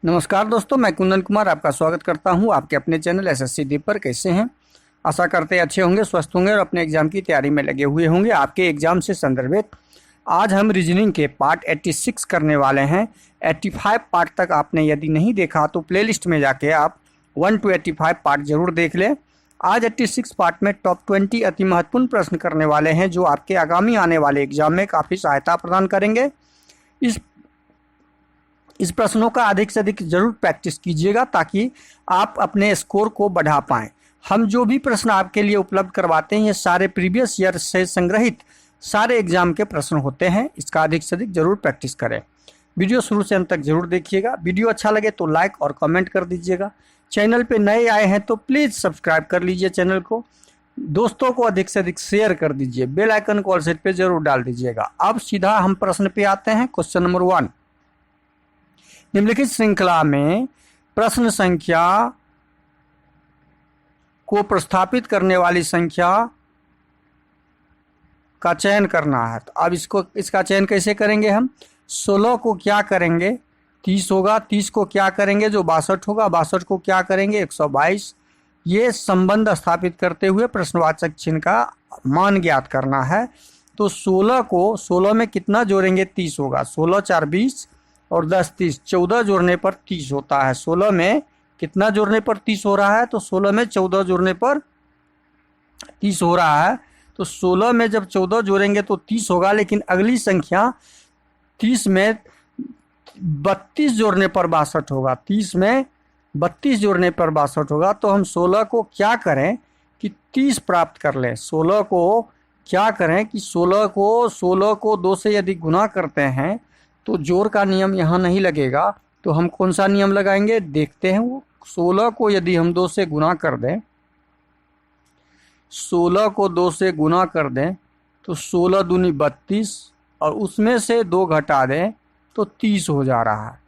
नमस्कार दोस्तों, मैं कुंदन कुमार आपका स्वागत करता हूं आपके अपने चैनल एसएससी दीप पर। कैसे हैं? आशा करते हैं अच्छे होंगे, स्वस्थ होंगे और अपने एग्जाम की तैयारी में लगे हुए होंगे। आपके एग्जाम से संदर्भित आज हम रीजनिंग के पार्ट 86 करने वाले हैं। 85 पार्ट तक आपने यदि नहीं देखा तो प्लेलिस्ट में जाके आप 1 to 85 पार्ट जरूर देख लें। आज 86 पार्ट में टॉप 20 अति महत्वपूर्ण प्रश्न करने वाले हैं जो आपके आगामी आने वाले एग्जाम में काफ़ी सहायता प्रदान करेंगे। इस प्रश्नों का अधिक से अधिक जरूर प्रैक्टिस कीजिएगा ताकि आप अपने स्कोर को बढ़ा पाएं। हम जो भी प्रश्न आपके लिए उपलब्ध करवाते हैं ये सारे प्रीवियस ईयर से संग्रहित सारे एग्जाम के प्रश्न होते हैं। इसका अधिक से अधिक जरूर प्रैक्टिस करें। वीडियो शुरू से अंत तक जरूर देखिएगा। वीडियो अच्छा लगे तो लाइक और कमेंट कर दीजिएगा। चैनल पे नए आए हैं तो प्लीज़ सब्सक्राइब कर लीजिए चैनल को। दोस्तों को अधिक से अधिक शेयर कर दीजिए। बेल आइकन को ऑल सेट पे जरूर डाल दीजिएगा। अब सीधा हम प्रश्न पे आते हैं। क्वेश्चन नंबर 1, निम्नलिखित श्रृंखला में प्रश्न संख्या को प्रतिस्थापित करने वाली संख्या का चयन करना है। तो अब इसका चयन कैसे करेंगे हम? 16 को क्या करेंगे? 30 होगा। 30 को क्या करेंगे? जो 62 होगा। 62 को क्या करेंगे? 122। ये संबंध स्थापित करते हुए प्रश्नवाचक चिन्ह का मान ज्ञात करना है। तो 16 को 16 में कितना जोड़ेंगे? 30 होगा। 16 4 20 और 10 30, 14 जोड़ने पर 30 होता है। 16 में कितना जोड़ने पर 30 हो रहा है? तो 16 में 14 जोड़ने पर 30 हो रहा है। तो 16 में जब 14 जोड़ेंगे तो 30 होगा, लेकिन अगली संख्या 30 में 32 जोड़ने पर 62 होगा। 30 में 32 जोड़ने पर 62 होगा। तो हम 16 को क्या करें कि 30 प्राप्त कर लें। 16 को क्या करें कि 16 को 2 से यदि गुना करते हैं तो जोड़ का नियम यहाँ नहीं लगेगा। तो हम कौन सा नियम लगाएंगे देखते हैं। वो 16 को यदि हम 2 से गुना कर दें, 16 को 2 से गुना कर दें तो 16 दूनी 32 और उसमें से 2 घटा दें तो 30 हो जा रहा है।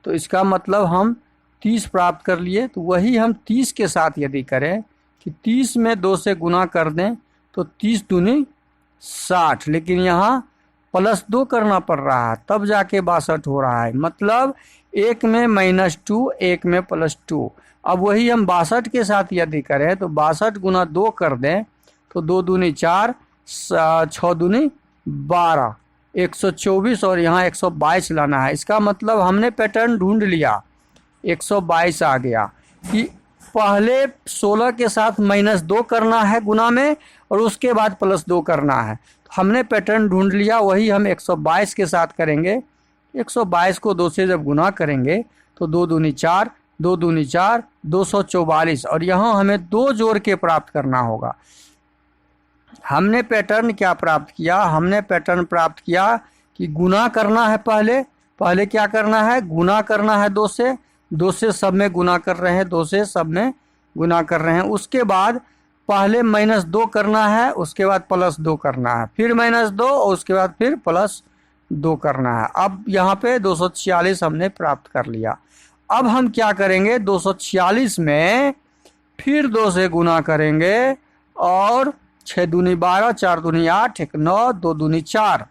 तो इसका मतलब हम 30 प्राप्त कर लिए। तो वही हम 30 के साथ यदि करें कि 30 में 2 से गुना कर दें तो 30 दूनी 60, लेकिन यहाँ +2 करना पड़ रहा है तब जाके 62 हो रहा है। मतलब एक में -2, एक में +2। अब वही हम 62 के साथ यदि करें तो 62 गुना 2 कर दें तो 2 दूनी 4, 6 दूनी 12, 124 और यहाँ 122 लाना है। इसका मतलब हमने पैटर्न ढूंढ लिया। 122 आ गया कि पहले 16 के साथ -2 करना है गुना में और उसके बाद +2 करना है। हमने पैटर्न ढूंढ लिया। वही हम 122 के साथ करेंगे। 122 को 2 से जब गुना करेंगे तो 2 दूनी 4, 2 दूनी 4, 244 और यहाँ हमें 2 जोड़ के प्राप्त करना होगा। हमने पैटर्न क्या प्राप्त किया? हमने पैटर्न प्राप्त किया कि गुना करना है। पहले क्या करना है? गुना करना है 2 से। 2 से सब में गुना कर रहे हैं। 2 से सब में गुना कर रहे हैं। उसके बाद पहले -2 करना है, उसके बाद +2 करना है, फिर -2 और उसके बाद फिर +2 करना है। अब यहाँ पे 246 हमने प्राप्त कर लिया। अब हम क्या करेंगे? 246 में फिर 2 से गुना करेंगे और 6 दूनी 12, 4 दूनी 8, 1 9, 2 दूनी 4।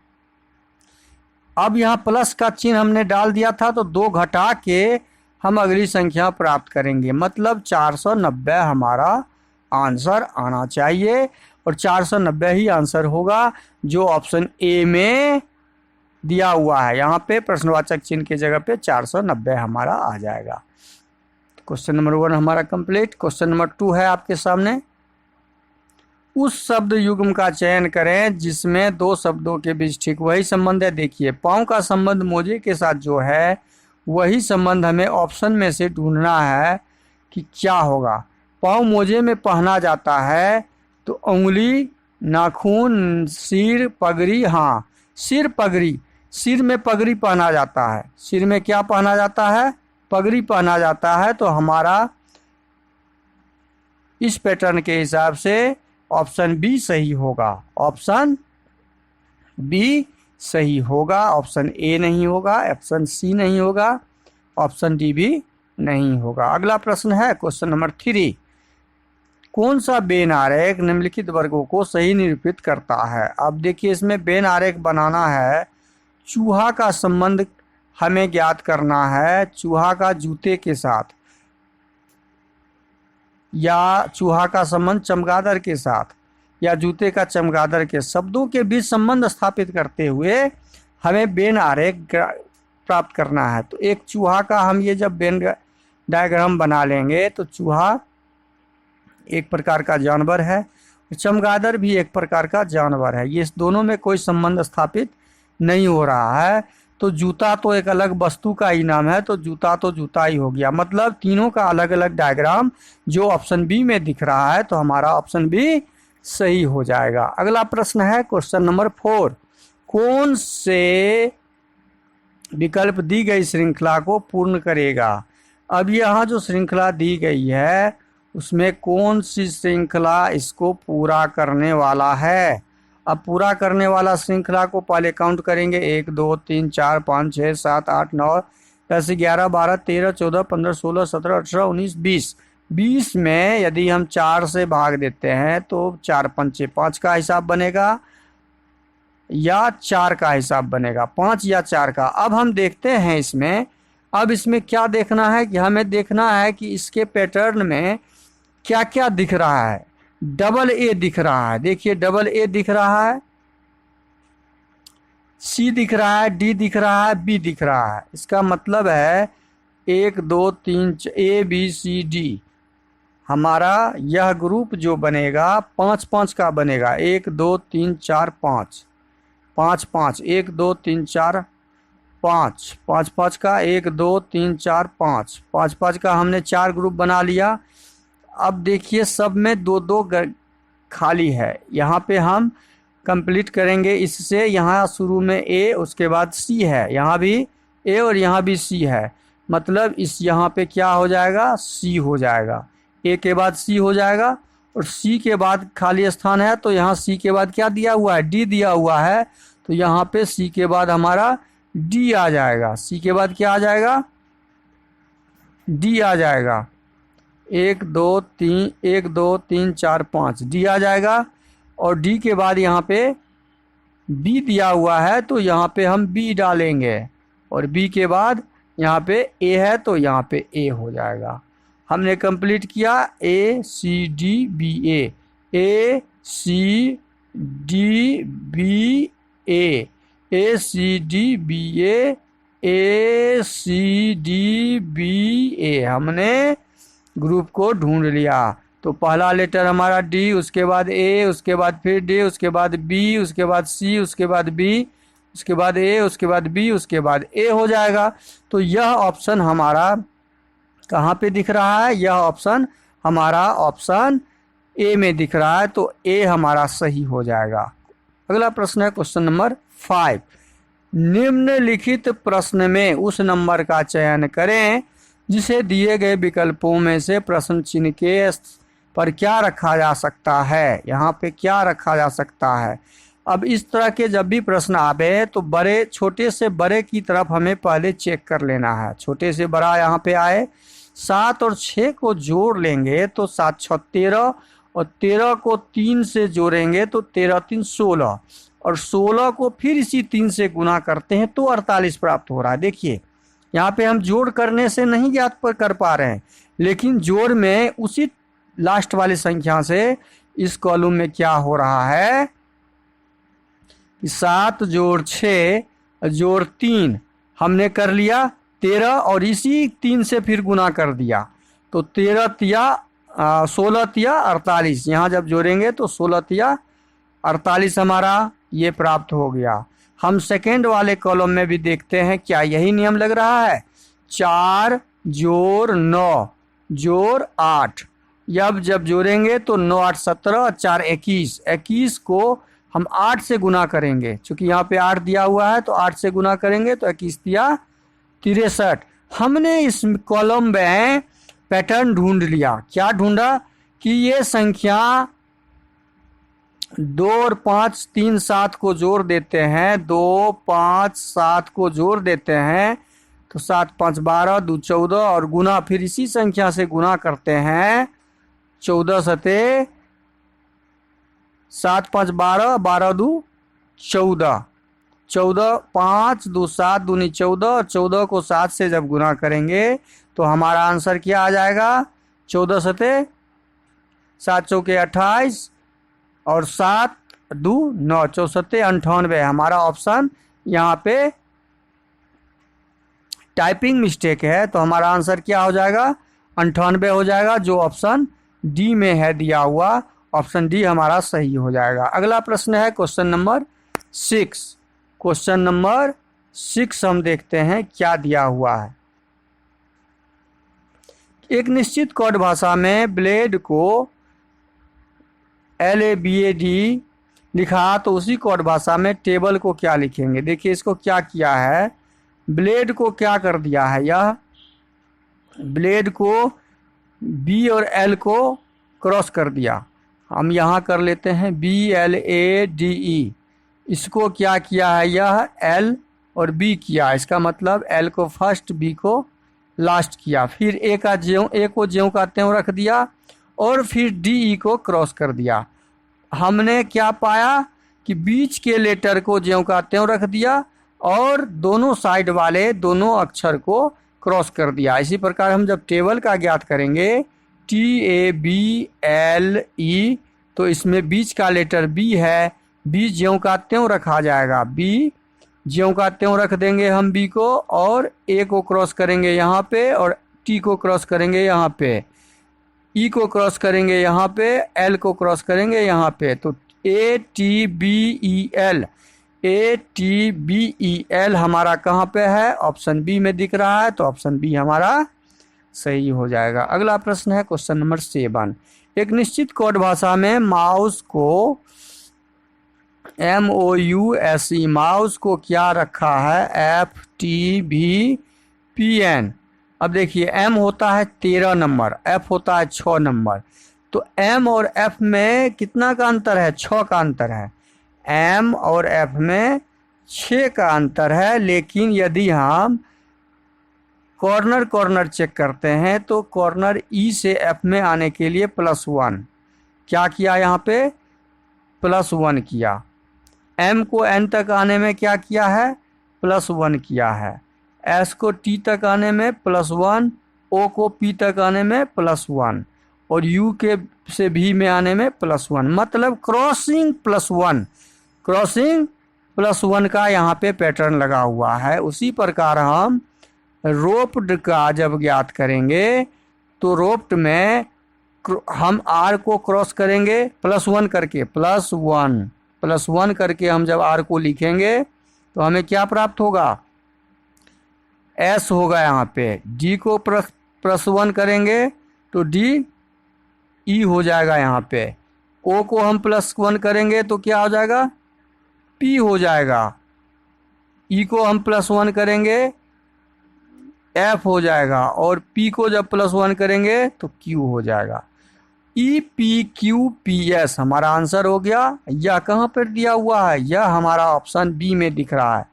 अब यहाँ प्लस का चिन्ह हमने डाल दिया था तो 2 घटा के हम अगली संख्या प्राप्त करेंगे। मतलब 490 हमारा आंसर आना चाहिए और 490 ही आंसर होगा जो ऑप्शन ए में दिया हुआ है। यहाँ पे प्रश्नवाचक चिन्ह की जगह पे 490 हमारा आ जाएगा। क्वेश्चन नंबर 1 हमारा कंप्लीट। क्वेश्चन नंबर 2 है आपके सामने। उस शब्द युग्म का चयन करें जिसमें 2 शब्दों के बीच ठीक वही संबंध है। देखिए, पाँव का संबंध मोजे के साथ जो है वही संबंध हमें ऑप्शन में से ढूंढना है कि क्या होगा। पाँव मोजे में पहना जाता है तो उंगली, नाखून, सिर, पगड़ी। हाँ, सिर, पगड़ी। सिर में पगड़ी पहना जाता है। सिर में क्या पहना जाता है? पगड़ी पहना जाता है। तो हमारा इस पैटर्न के हिसाब से ऑप्शन बी सही होगा। ऑप्शन बी सही होगा। ऑप्शन ए नहीं होगा, ऑप्शन सी नहीं होगा, ऑप्शन डी भी नहीं होगा। अगला प्रश्न है क्वेश्चन नंबर 3। कौन सा बेन आरेख निम्नलिखित वर्गों को सही निरूपित करता है? अब देखिए, इसमें बेन आरेख बनाना है। चूहा का संबंध हमें ज्ञात करना है चूहा का जूते के साथ या चूहा का संबंध चमगादड़ के साथ या जूते का चमगादड़ के शब्दों के बीच संबंध स्थापित करते हुए हमें वेन आरेख प्राप्त करना है। तो एक चूहा का हम ये जब वेन डायग्राम बना लेंगे तो चूहा एक प्रकार का जानवर है, चमगादड़ भी एक प्रकार का जानवर है, ये इस दोनों में कोई संबंध स्थापित नहीं हो रहा है। तो जूता तो एक अलग वस्तु का ही नाम है, तो जूता ही हो गया। मतलब तीनों का अलग अलग डायग्राम जो ऑप्शन बी में दिख रहा है, तो हमारा ऑप्शन बी सही हो जाएगा। अगला प्रश्न है क्वेश्चन नंबर 4, कौन से विकल्प दी गई श्रृंखला को पूर्ण करेगा। अब यहाँ जो श्रृंखला दी गई है उसमें कौन सी श्रृंखला इसको पूरा करने वाला है। अब पूरा करने वाला श्रृंखला को पहले काउंट करेंगे, 1 2 3 4 5 6 7 8 9 10 11 12 13 14 15 16 17 18 19 20। 20 में यदि हम 4 से भाग देते हैं तो 4 पंचे 5 का हिसाब बनेगा या 4 का हिसाब बनेगा, 5 या 4 का। अब हम देखते हैं इसमें, अब इसमें क्या देखना है कि हमें देखना है कि इसके पैटर्न में क्या क्या दिख रहा है। डबल ए दिख रहा है, देखिए डबल ए दिख रहा है, सी दिख रहा है, डी दिख रहा है, बी दिख रहा है। इसका मतलब है 1 2 3 ए बी सी डी, हमारा यह ग्रुप जो बनेगा 5 5 का बनेगा। 1 2 3 4 5 5 5 1 2 3 4 5 5 5 का 1 2 3 4 5 5 5 का हमने 4 ग्रुप बना लिया। अब देखिए सब में 2 2 खाली है, यहाँ पे हम कंप्लीट करेंगे इससे। यहाँ शुरू में ए उसके बाद सी है, यहाँ भी ए और यहाँ भी सी है, मतलब इस यहाँ पे क्या हो जाएगा, सी हो जाएगा। ए के बाद सी हो जाएगा और सी के बाद खाली स्थान है, तो यहाँ सी के बाद क्या दिया हुआ है, डी दिया हुआ है, तो यहाँ पे सी के बाद हमारा डी आ जाएगा। सी के बाद क्या आ जाएगा, डी आ जाएगा। 1 2 3 4 5 डी आ जाएगा। और डी के बाद यहाँ पे बी दिया हुआ है, तो यहाँ पे हम बी डालेंगे और बी के बाद यहाँ पे ए है, तो यहाँ पे ए हो जाएगा। हमने कंप्लीट किया ए सी डी बी ए सी डी बी ए सी डी बी ए सी डी बी ए, हमने ग्रुप को ढूंढ लिया। तो पहला लेटर हमारा डी, उसके बाद ए, उसके बाद फिर डी, उसके बाद बी, उसके बाद सी, उसके बाद बी, उसके बाद ए, उसके बाद बी, उसके बाद ए हो जाएगा। तो यह ऑप्शन हमारा कहाँ पे दिख रहा है, यह ऑप्शन हमारा ऑप्शन ए में दिख रहा है, तो ए हमारा सही हो जाएगा। अगला प्रश्न है क्वेश्चन नंबर 5, निम्नलिखित प्रश्न में उस नंबर का चयन करें जिसे दिए गए विकल्पों में से प्रश्न चिन्ह के पर क्या रखा जा सकता है। यहाँ पे क्या रखा जा सकता है। अब इस तरह के जब भी प्रश्न आवे तो बड़े छोटे से बड़े की तरफ हमें पहले चेक कर लेना है। छोटे से बड़ा यहाँ पे आए, 7 और 6 को जोड़ लेंगे तो 7 6 13 और 13 को 3 से जोड़ेंगे तो 13 3 16 और 16 को फिर इसी 3 से गुना करते हैं तो 48 प्राप्त हो रहा है। देखिए यहाँ पे हम जोड़ करने से नहीं ज्ञात पर कर पा रहे हैं, लेकिन जोड़ में उसी लास्ट वाली संख्या से इस कॉलम में क्या हो रहा है कि 7 जोड़ 6 जोड़ 3 हमने कर लिया 13 और इसी 3 से फिर गुना कर दिया, तो 13 तिया 16 तिया 48, यहाँ जब जोड़ेंगे तो 16 तिया 48 हमारा ये प्राप्त हो गया। हम सेकेंड वाले कॉलम में भी देखते हैं क्या यही नियम लग रहा है। 4 जोड़ 9 जोड़ 8, जब जोड़ेंगे तो 9 8 17 और 4 21, 21 को हम 8 से गुना करेंगे, क्योंकि यहाँ पे 8 दिया हुआ है तो 8 से गुना करेंगे तो 21 तिया 63। हमने इस कॉलम में पैटर्न ढूंढ लिया। क्या ढूंढा कि ये संख्या 2 और 5 3 7 को जोड़ देते हैं, 2 5 7 को जोड़ देते हैं तो 7 5 12 2 14 और गुना फिर इसी संख्या से गुना करते हैं 14 सते 7 5 12 12 2 14 14, 5 2 7 दूनी 14 और 14 को 7 से जब गुना करेंगे तो हमारा आंसर क्या आ जाएगा? 14 सते 7 चौके 28 और 7 2 9 चौसते 98। हमारा ऑप्शन यहाँ पे टाइपिंग मिस्टेक है, तो हमारा आंसर क्या हो जाएगा? 98 हो जाएगा, जो ऑप्शन डी में है दिया हुआ। ऑप्शन डी हमारा सही हो जाएगा। अगला प्रश्न है क्वेश्चन नंबर 6। क्वेश्चन नंबर 6 हम देखते हैं क्या दिया हुआ है। एक निश्चित कोड भाषा में ब्लेड को LABAD लिखा, तो उसी कोड भाषा में टेबल को क्या लिखेंगे? देखिए इसको क्या किया है, ब्लेड को क्या कर दिया है, यह ब्लेड को B और L को क्रॉस कर दिया। हम यहाँ कर लेते हैं BLADE। इसको क्या किया है, यह L और B किया। इसका मतलब L को फर्स्ट, B को लास्ट किया। फिर A को ज्यों का त्यों रख दिया और फिर DE को क्रॉस कर दिया। हमने क्या पाया कि बीच के लेटर को ज्यों का त्यों रख दिया और दोनों साइड वाले दोनों अक्षर को क्रॉस कर दिया। इसी प्रकार हम जब टेबल का ज्ञात करेंगे TABLE, तो इसमें बीच का लेटर B है, B ज्यों का त्यों रखा जाएगा, B ज्यों का त्यों रख देंगे हम B को, और A को क्रॉस करेंगे यहाँ पे और T को क्रॉस करेंगे यहाँ पे, E को क्रॉस करेंगे यहाँ पे, L को क्रॉस करेंगे यहाँ पे। तो ATBEL हमारा कहाँ पे है? ऑप्शन बी में दिख रहा है, तो ऑप्शन बी हमारा सही हो जाएगा। अगला प्रश्न है क्वेश्चन नंबर 7। एक निश्चित कोड भाषा में माउस को MOUSE, माउस को क्या रखा है? FTVPN। अब देखिए M होता है 13 नंबर, F होता है 6 नंबर, तो M और F में कितना का अंतर है? 6 का अंतर है। M और F में 6 का अंतर है। लेकिन यदि हम कॉर्नर चेक करते हैं तो कॉर्नर E से F में आने के लिए +1 क्या किया? यहाँ पे +1 किया। M को N तक आने में क्या किया है? +1 किया है। S को T तक आने में +1, O को P तक आने में +1 और U के से V में आने में +1। मतलब क्रॉसिंग +1 का यहाँ पे पैटर्न लगा हुआ है। उसी प्रकार हम रोप्ड का जब ज्ञात करेंगे तो रोप्ड में हम R को क्रॉस करेंगे +1 करके, +1 करके हम जब R को लिखेंगे तो हमें क्या प्राप्त होगा? S होगा यहाँ पे। D को +1 करेंगे तो D E हो जाएगा यहाँ पे। O को हम +1 करेंगे तो क्या हो जाएगा? P हो जाएगा। E को हम +1 करेंगे F हो जाएगा और P को जब +1 करेंगे तो Q हो जाएगा। EPQPS हमारा आंसर हो गया। यह कहाँ पर दिया हुआ है? यह हमारा ऑप्शन बी में दिख रहा है।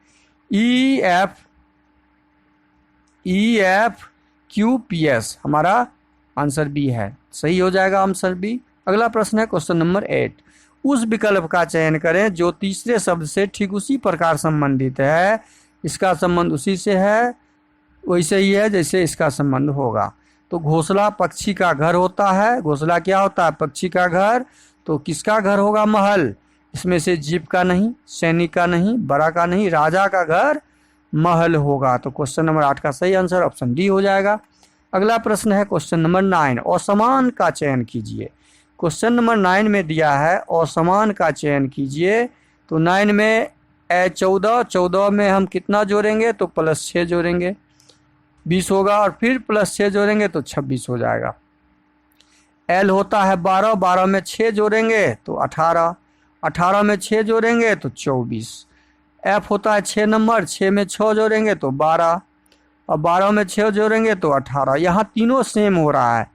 EFQPS हमारा आंसर बी है, सही हो जाएगा आंसर बी। अगला प्रश्न है क्वेश्चन नंबर 8। उस विकल्प का चयन करें जो तीसरे शब्द से ठीक उसी प्रकार संबंधित है। इसका संबंध उसी से है, वैसे ही है जैसे इसका संबंध होगा। तो घोंसला पक्षी का घर होता है। घोंसला क्या होता है? पक्षी का घर। तो किसका घर होगा? महल। इसमें से जीप का नहीं, सैनिक का नहीं, बड़ा का नहीं, राजा का घर महल होगा। तो क्वेश्चन नंबर 8 का सही आंसर ऑप्शन डी हो जाएगा। अगला प्रश्न है क्वेश्चन नंबर 9। असमान का चयन कीजिए। क्वेश्चन नंबर 9 में दिया है असमान का चयन कीजिए। तो 9 में 14 में हम कितना जोड़ेंगे? तो +6 जोड़ेंगे, 20 होगा, और फिर +6 जोड़ेंगे तो 26 हो जाएगा। L होता है 12 में 6 जोड़ेंगे तो 18 में 6 जोड़ेंगे तो 24। F होता है 6 नंबर, 6 में 6 जोड़ेंगे तो 12 और 12 में 6 जोड़ेंगे तो 18। यहाँ तीनों सेम हो रहा है।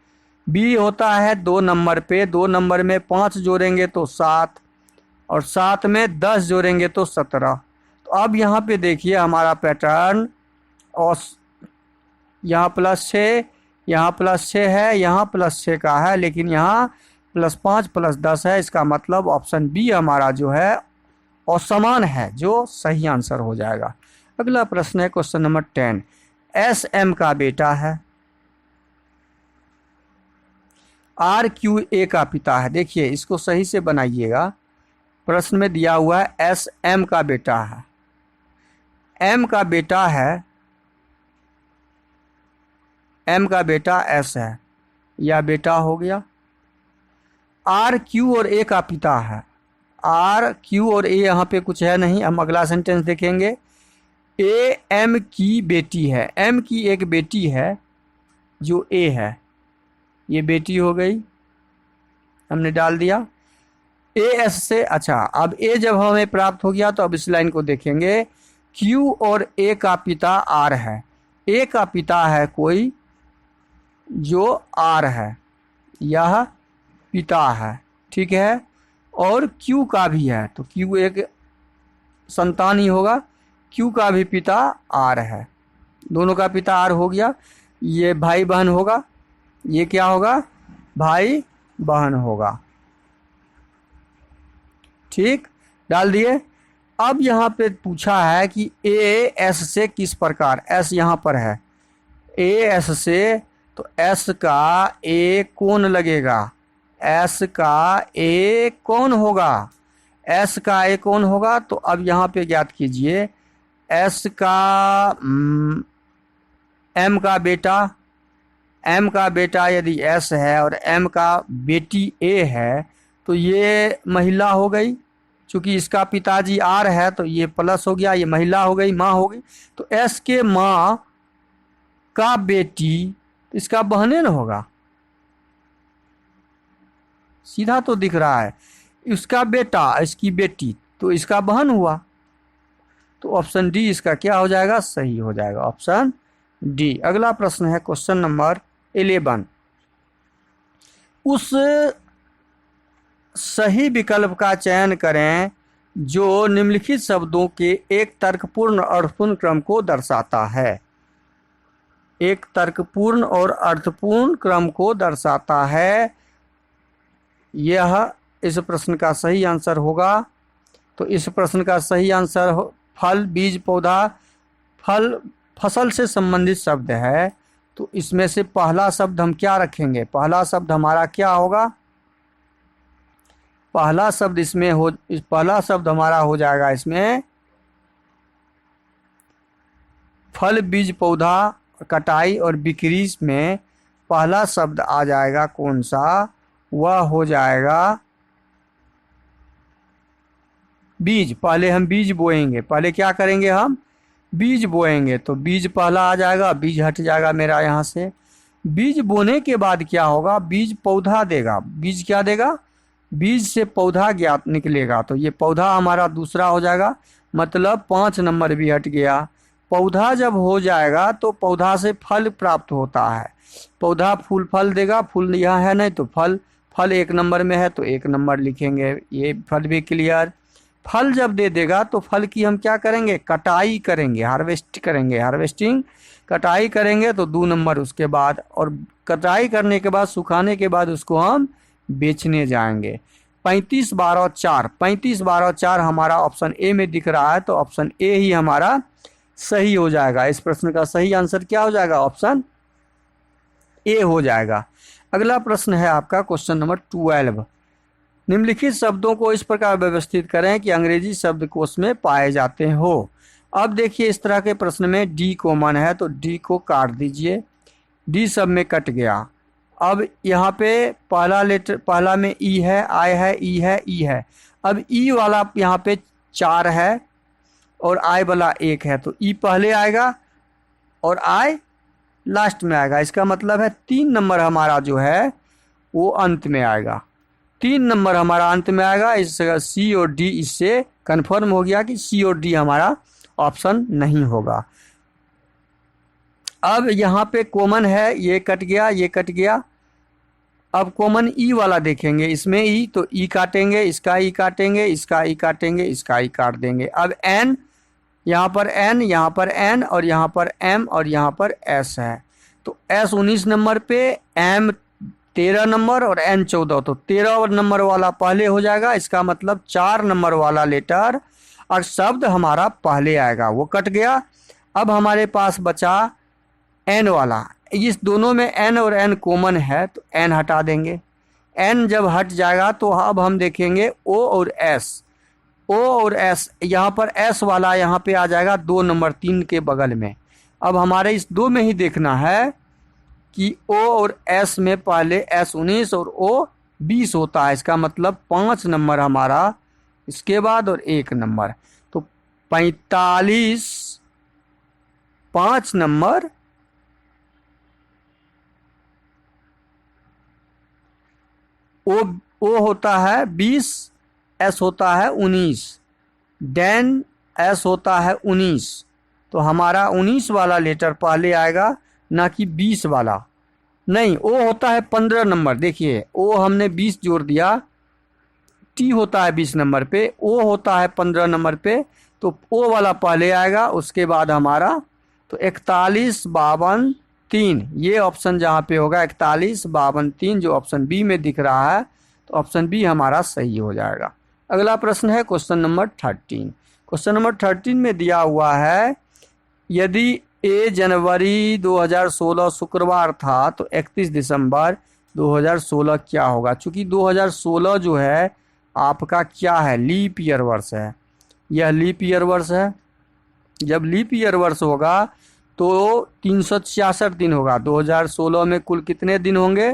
B होता है 2 नंबर पे, 2 नंबर में 5 जोड़ेंगे तो 7 और 7 में 10 जोड़ेंगे तो 17। तो अब यहाँ पे देखिए हमारा पैटर्न, और यहाँ +6, यहाँ +6 है, यहाँ +6 का है, लेकिन यहाँ +5 +10 है। इसका मतलब ऑप्शन बी हमारा जो है और समान है, जो सही आंसर हो जाएगा। अगला प्रश्न है क्वेश्चन नंबर 10। एस एम का बेटा है, आर क्यू ए का पिता है। देखिए इसको सही से बनाइएगा। प्रश्न में दिया हुआ है एस एम का बेटा है, एम का बेटा है, एम का बेटा एस है, या बेटा हो गया। आर क्यू और ए का पिता है, आर क्यू और ए यहाँ पे कुछ है नहीं। हम अगला सेंटेंस देखेंगे। ए एम की बेटी है, एम की एक बेटी है जो ए है, ये बेटी हो गई, हमने डाल दिया। ए एस से, अच्छा अब ए जब हमें प्राप्त हो गया तो अब इस लाइन को देखेंगे। क्यू और ए का पिता आर है, ए का पिता है कोई जो आर है, यह पिता है, ठीक है। और क्यू का भी है, तो क्यू एक संतान ही होगा, क्यू का भी पिता आर है, दोनों का पिता आर हो गया। ये भाई बहन होगा, ये क्या होगा, भाई बहन होगा, ठीक, डाल दिए। अब यहाँ पे पूछा है कि ए एस से किस प्रकार, एस यहाँ पर है, ए एस से, तो एस का ए कौन लगेगा, एस का ए कौन होगा, एस का ए कौन होगा। तो अब यहाँ पे ज्ञात कीजिए, एस का एम का बेटा, एम का बेटा यदि एस है और एम का बेटी ए है तो ये महिला हो गई, चूंकि इसका पिताजी आर है तो ये प्लस हो गया, ये महिला हो गई, माँ हो गई। तो एस के माँ का बेटी इसका बहने न होगा, सीधा तो दिख रहा है। इसका बेटा, इसकी बेटी, तो इसका बहन हुआ। तो ऑप्शन डी इसका क्या हो जाएगा, सही हो जाएगा, ऑप्शन डी। अगला प्रश्न है क्वेश्चन नंबर 11। उस सही विकल्प का चयन करें जो निम्नलिखित शब्दों के एक तर्कपूर्ण और अर्थपूर्ण क्रम को दर्शाता है, एक तर्कपूर्ण और अर्थपूर्ण क्रम को दर्शाता है। यह इस प्रश्न का सही आंसर होगा। तो इस प्रश्न का सही आंसर फल, बीज, पौधा, फल, फसल से संबंधित शब्द है। तो इसमें से पहला शब्द हम क्या रखेंगे, पहला शब्द हमारा क्या होगा, पहला शब्द इसमें हो, पहला शब्द हमारा हो जाएगा इसमें फल, बीज, पौधा, कटाई और बिक्री में पहला शब्द आ जाएगा कौन सा, वह हो जाएगा बीज। पहले हम बीज बोएंगे, पहले क्या करेंगे, हम बीज बोएंगे। तो बीज पहला आ जाएगा, बीज हट जाएगा मेरा यहाँ से। बीज बोने के बाद क्या होगा, बीज पौधा देगा, बीज क्या देगा, बीज से पौधा ज्ञात निकलेगा। तो ये पौधा हमारा दूसरा हो जाएगा, मतलब 5 नंबर भी हट गया। पौधा जब हो जाएगा तो पौधा से फल प्राप्त होता है, पौधा फूल फल देगा, फूल यहाँ है नहीं तो फल, फल 1 नंबर में है तो 1 नंबर लिखेंगे, ये फल भी क्लियर। फल जब दे देगा तो फल की हम क्या करेंगे, कटाई करेंगे, हार्वेस्ट करेंगे, हार्वेस्टिंग, कटाई करेंगे तो 2 नंबर उसके बाद। और कटाई करने के बाद, सुखाने के बाद उसको हम बेचने जाएंगे। 35, 12, 4, 35, 12, 4 हमारा ऑप्शन ए में दिख रहा है, तो ऑप्शन ए ही हमारा सही हो जाएगा। इस प्रश्न का सही आंसर क्या हो जाएगा, ऑप्शन ए हो जाएगा। अगला प्रश्न है आपका क्वेश्चन नंबर 12। निम्नलिखित शब्दों को इस प्रकार व्यवस्थित करें कि अंग्रेजी शब्दकोश में पाए जाते हो। अब देखिए इस तरह के प्रश्न में डी कॉमन है तो डी को काट दीजिए, डी सब में कट गया। अब यहाँ पे पहला लेटर, पहला में ई है, आई है, ई है, ई है। अब ई वाला यहाँ पे 4 है और आई वाला 1 है, तो ई पहले आएगा और आई लास्ट में आएगा। इसका मतलब है 3 नंबर हमारा जो है वो अंत में आएगा, 3 नंबर हमारा अंत में आएगा। इस सी और डी, इससे कंफर्म हो गया कि सी और डी हमारा ऑप्शन नहीं होगा। अब यहाँ पे कॉमन है, ये कट गया, ये कट गया। अब कॉमन ई वाला देखेंगे, इसमें ई, तो ई काटेंगे, इसका ई काटेंगे, इसका ई काटेंगे, इसका ई काट देंगे। अब एन, यहाँ पर एन, यहाँ पर एन और यहाँ पर एम और यहाँ पर एस है। तो एस 19 नंबर पे, एम 13 नंबर और एन 14, तो 13 नंबर वाला पहले हो जाएगा। इसका मतलब 4 नंबर वाला लेटर और शब्द हमारा पहले आएगा, वो कट गया। अब हमारे पास बचा एन वाला। इस दोनों में एन और एन कॉमन है तो एन हटा देंगे। एन जब हट जाएगा तो अब हम देखेंगे ओ और एस। ओ और एस, यहाँ पर एस वाला यहाँ पे आ जाएगा 2 नंबर 3 के बगल में। अब हमारे इस 2 में ही देखना है कि ओ और एस में पहले एस 19 और ओ 20 होता है। इसका मतलब 5 नंबर हमारा इसके बाद और 1 नंबर, तो 45 5 नंबर ओ होता है 20, एस होता है 19, देन एस होता है 19, तो हमारा 19 वाला लेटर पहले आएगा ना कि 20 वाला। नहीं, ओ होता है 15 नंबर। देखिए ओ हमने 20 जोड़ दिया, टी होता है 20 नंबर पे, ओ होता है 15 नंबर पे, तो ओ वाला पहले आएगा। उसके बाद हमारा तो 41 52 3, ये ऑप्शन जहाँ पे होगा 41 52 3 जो ऑप्शन बी में दिख रहा है, तो ऑप्शन बी हमारा सही हो जाएगा। अगला प्रश्न है क्वेश्चन नंबर 13। क्वेश्चन नंबर 13 में दिया हुआ है यदि ए जनवरी 2016 शुक्रवार था तो 31 दिसंबर 2016 क्या होगा। चूंकि 2016 जो है आपका क्या है, लीप ईयर वर्ष है, यह लीप ईयर वर्ष है। जब लीप ईयर वर्ष होगा तो 366 दिन होगा। 2016 में कुल कितने दिन होंगे,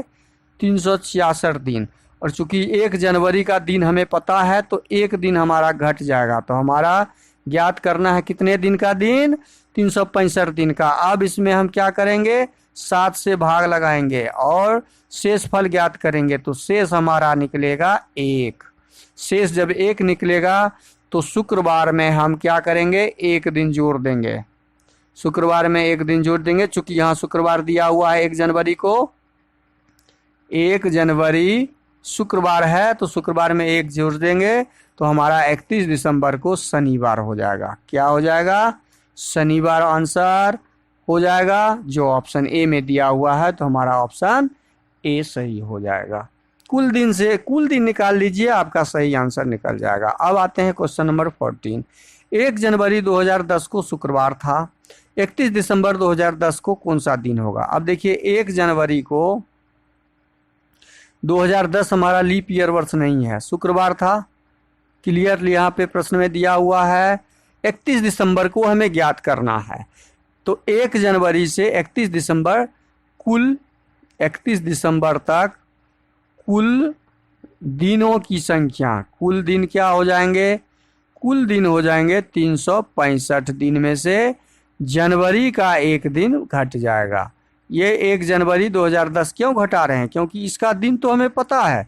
366 दिन। और चूंकि 1 जनवरी का दिन हमें पता है तो 1 दिन हमारा घट जाएगा, तो हमारा ज्ञात करना है कितने दिन का दिन, 365 दिन का। अब इसमें हम क्या करेंगे, 7 से भाग लगाएंगे और शेष फल ज्ञात करेंगे, तो शेष हमारा निकलेगा 1। शेष जब 1 निकलेगा तो शुक्रवार में हम क्या करेंगे, 1 दिन जोड़ देंगे। शुक्रवार में 1 दिन जोड़ देंगे, चूंकि यहाँ शुक्रवार दिया हुआ है 1 जनवरी को, 1 जनवरी शुक्रवार है तो शुक्रवार में 1 जोड़ देंगे, तो हमारा 31 दिसंबर को शनिवार हो जाएगा। क्या हो जाएगा, शनिवार आंसर हो जाएगा, जो ऑप्शन ए में दिया हुआ है, तो हमारा ऑप्शन ए सही हो जाएगा। कुल दिन से कुल दिन निकाल लीजिए, आपका सही आंसर निकल जाएगा। अब आते हैं क्वेश्चन नंबर 14। 1 जनवरी 2010 को शुक्रवार था, 31 दिसंबर 2010 को कौन सा दिन होगा। अब देखिए 1 जनवरी को 2010 हमारा लीप ईयर वर्ष नहीं है, शुक्रवार था, क्लियरली यहाँ पे प्रश्न में दिया हुआ है। 31 दिसंबर को हमें ज्ञात करना है, तो 1 जनवरी से 31 दिसंबर, कुल 31 दिसंबर तक कुल दिनों की संख्या, कुल दिन क्या हो जाएंगे, कुल दिन हो जाएंगे 365 दिन में से जनवरी का 1 दिन घट जाएगा। ये 1 जनवरी 2010 क्यों घटा रहे हैं, क्योंकि इसका दिन तो हमें पता है,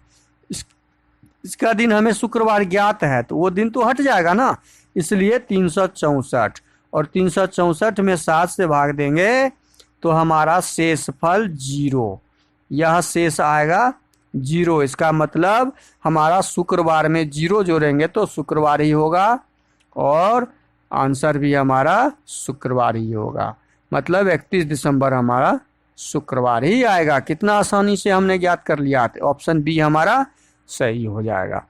इसका दिन हमें शुक्रवार ज्ञात है, तो वो दिन तो हट जाएगा ना, इसलिए 364, और 364 में 7 से भाग देंगे तो हमारा शेष फल 0, यह शेष आएगा 0। इसका मतलब हमारा शुक्रवार में 0 जोड़ेंगे तो शुक्रवार ही होगा, और आंसर भी हमारा शुक्रवार ही होगा। मतलब 31 दिसंबर हमारा शुक्रवार ही आएगा। कितना आसानी से हमने ज्ञात कर लिया, तो ऑप्शन बी हमारा सही हो जाएगा।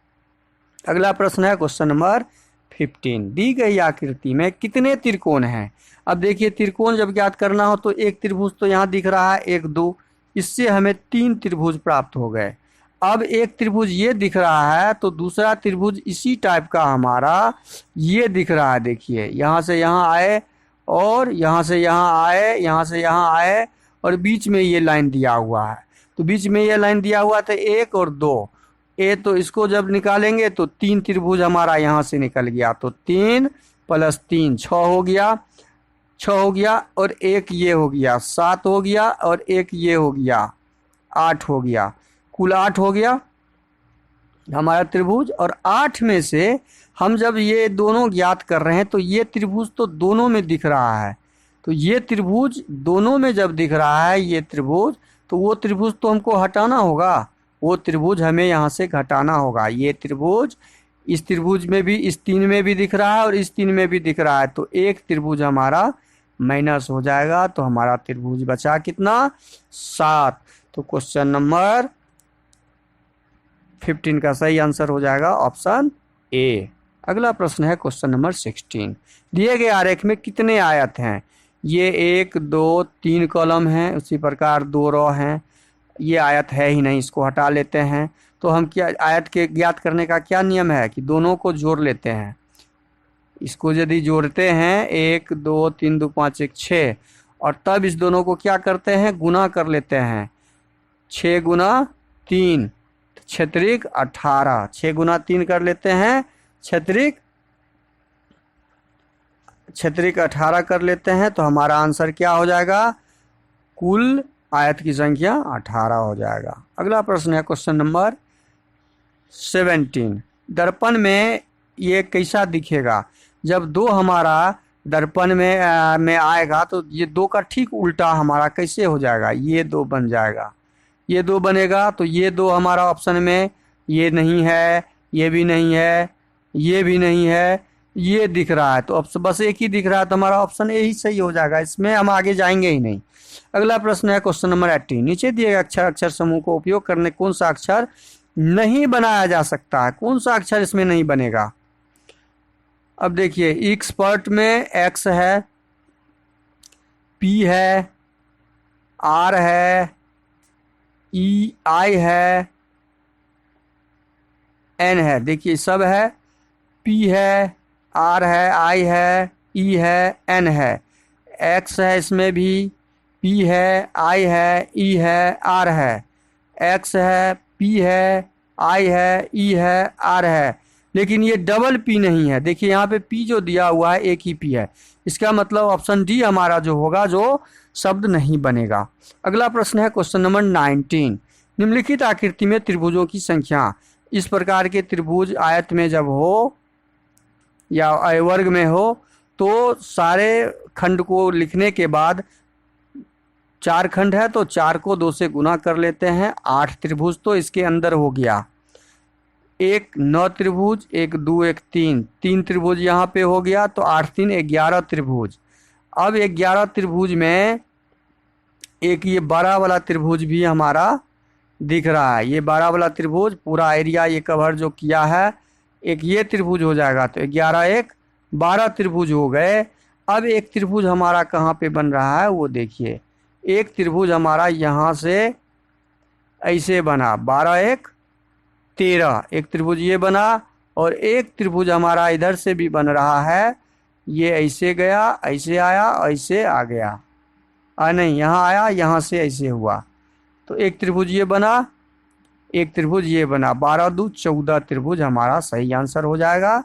अगला प्रश्न है क्वेश्चन नंबर 15। दी गई आकृति में कितने त्रिकोण हैं। अब देखिए त्रिकोण जब ज्ञात करना हो तो एक त्रिभुज तो यहाँ दिख रहा है 1 2, इससे हमें 3 त्रिभुज प्राप्त हो गए। अब एक त्रिभुज ये दिख रहा है तो दूसरा त्रिभुज इसी टाइप का हमारा ये दिख रहा है। देखिए यहाँ से यहाँ आए और यहाँ से यहाँ आए, यहाँ से यहाँ आए, और बीच में ये लाइन दिया हुआ है, तो बीच में ये लाइन दिया हुआ था 1 और 2 ए, तो इसको जब निकालेंगे तो 3 त्रिभुज हमारा यहाँ से निकल गया, तो 3 + 3 6 हो गया, 6 हो गया, और 1 ये हो गया 7 हो गया, और 1 ये हो गया 8 हो गया, कुल 8 हो गया हमारा त्रिभुज। और 8 में से हम जब ये दोनों ज्ञात कर रहे हैं तो ये त्रिभुज तो दोनों में दिख रहा है, तो ये त्रिभुज दोनों में जब दिख रहा है ये त्रिभुज, तो वो त्रिभुज तो हमको हटाना होगा, वो त्रिभुज हमें यहाँ से घटाना होगा। ये त्रिभुज इस त्रिभुज में भी, इस 3 में भी दिख रहा है और इस 3 में भी दिख रहा है, तो एक त्रिभुज हमारा माइनस हो जाएगा, तो हमारा त्रिभुज बचा कितना 7। तो क्वेश्चन नंबर 15 का सही आंसर हो जाएगा ऑप्शन ए। अगला प्रश्न है क्वेश्चन नंबर 16। दिए गए आरेख में कितने आयत हैं? ये 1 2 3 कॉलम हैं, उसी प्रकार 2 रो हैं। ये आयत है ही नहीं, इसको हटा लेते हैं। तो हम क्या, आयत के ज्ञात करने का क्या नियम है कि दोनों को जोड़ लेते हैं। इसको यदि जोड़ते हैं 1 2 3 2 5 1 6, और तब इस दोनों को क्या करते हैं, गुना कर लेते हैं। 6 गुना 3 छत्रिक 18, 6 गुना 3 कर लेते हैं, छत्रिक 18 कर लेते हैं। तो हमारा आंसर क्या हो जाएगा, कुल आयत की संख्या 18 हो जाएगा। अगला प्रश्न है क्वेश्चन नंबर 17। दर्पण में ये कैसा दिखेगा? जब 2 हमारा दर्पण में आएगा तो ये 2 का ठीक उल्टा हमारा कैसे हो जाएगा, ये 2 बन जाएगा। ये 2 बनेगा तो ये 2 हमारा ऑप्शन में ये नहीं है, ये भी नहीं है, ये भी नहीं है, ये दिख रहा है। तो अब बस एक ही दिख रहा है, तो हमारा ऑप्शन ए ही सही हो जाएगा, इसमें हम आगे जाएंगे ही नहीं। अगला प्रश्न है क्वेश्चन नंबर 18। नीचे दिए गए अक्षर समूह को उपयोग करने कौन सा अक्षर नहीं बनाया जा सकता है? कौन सा अक्षर इसमें नहीं बनेगा? अब देखिए, एक्सपर्ट में एक्स है, पी है, आर है, ई आई है, एन है। देखिए सब है, पी है, आर है, आई है, ई है, एन है। एक्स है, इसमें भी पी है, आई है, ई है, आर है। एक्स है, पी है, आई है, ई है, आर है। लेकिन ये डबल पी नहीं है। देखिए यहाँ पे पी जो दिया हुआ है एक ही पी है, इसका मतलब ऑप्शन डी हमारा जो होगा, जो शब्द नहीं बनेगा। अगला प्रश्न है क्वेश्चन नंबर 19। निम्नलिखित आकृति में त्रिभुजों की संख्या। इस प्रकार के त्रिभुज आयत में जब हो या वर्ग में हो तो सारे खंड को लिखने के बाद, 4 खंड है तो 4 को 2 से गुना कर लेते हैं। 8 त्रिभुज तो इसके अंदर हो गया। 1 9 त्रिभुज, 1 2 1 3, 3 त्रिभुज यहाँ पे हो गया, तो 8 3 11 त्रिभुज। अब 11 त्रिभुज में एक ये 12 वाला त्रिभुज भी हमारा दिख रहा है। ये 12 वाला त्रिभुज पूरा एरिया ये कवर जो किया है, एक ये त्रिभुज हो जाएगा। तो 11 1 12 त्रिभुज हो गए। अब एक त्रिभुज हमारा कहाँ पे बन रहा है वो देखिए। एक त्रिभुज हमारा यहाँ से ऐसे बना, 12 1 13, एक त्रिभुज ये बना, और एक त्रिभुज हमारा इधर से भी बन रहा है। ये ऐसे गया, ऐसे आया, ऐसे आ गया, नहीं यहाँ आया, यहाँ से ऐसे हुआ। तो एक त्रिभुज ये बना, एक त्रिभुज ये बना, 12 2 14 त्रिभुज हमारा सही आंसर हो जाएगा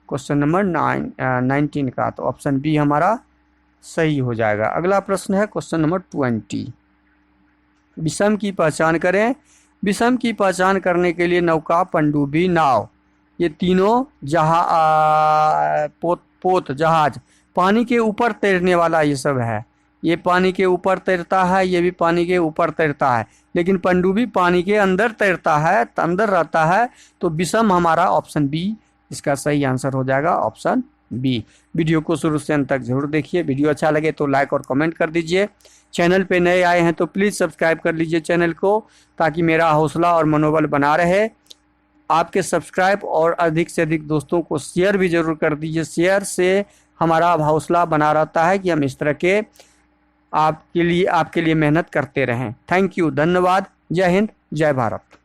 क्वेश्चन नंबर 19 का। तो ऑप्शन बी हमारा सही हो जाएगा। अगला प्रश्न है क्वेश्चन नंबर 20। विषम की पहचान करें। विषम की पहचान करने के लिए नौका, पनडुब्बी, नाव, ये तीनों पोत जहाज, पानी के ऊपर तैरने वाला ये सब है। ये पानी के ऊपर तैरता है, ये भी पानी के ऊपर तैरता है, लेकिन पनडुब्बी पानी के अंदर तैरता है, अंदर रहता है। तो विषम हमारा ऑप्शन बी इसका सही आंसर हो जाएगा, ऑप्शन बी। वीडियो को शुरू से अंत तक जरूर देखिए। वीडियो अच्छा लगे तो लाइक और कमेंट कर दीजिए। चैनल पे नए आए हैं तो प्लीज़ सब्सक्राइब कर लीजिए चैनल को, ताकि मेरा हौसला और मनोबल बना रहे। आपके सब्सक्राइब और अधिक से अधिक दोस्तों को शेयर भी जरूर कर दीजिए। शेयर से हमारा हौसला बना रहता है कि हम इस तरह के आपके लिए मेहनत करते रहें। थैंक यू, धन्यवाद। जय हिंद, जय भारत।